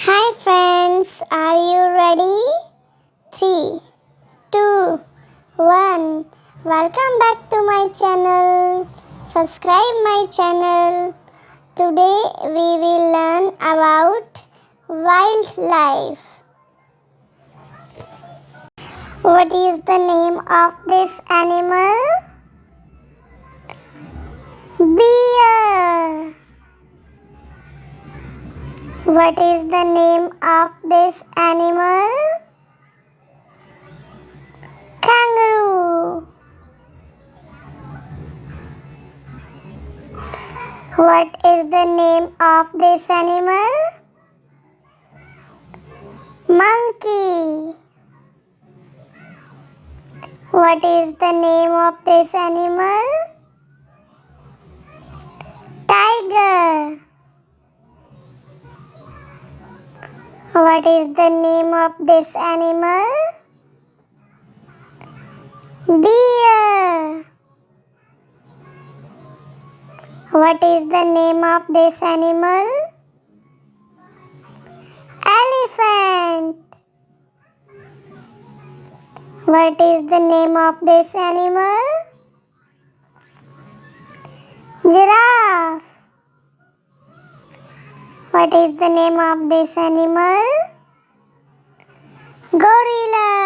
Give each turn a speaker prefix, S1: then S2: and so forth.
S1: Hi friends, are you ready? 3, 2, 1. Welcome back to my channel. Subscribe my channel. Today we will learn about wildlife. What is the name of this animal? Bear. What is the name of this animal? Kangaroo. What is the name of this animal? Monkey. What is the name of this animal? Tiger. What is the name of this animal? Deer. What is the name of this animal? Elephant. What is the name of this animal? Giraffe. What is the name of this animal? Gorilla.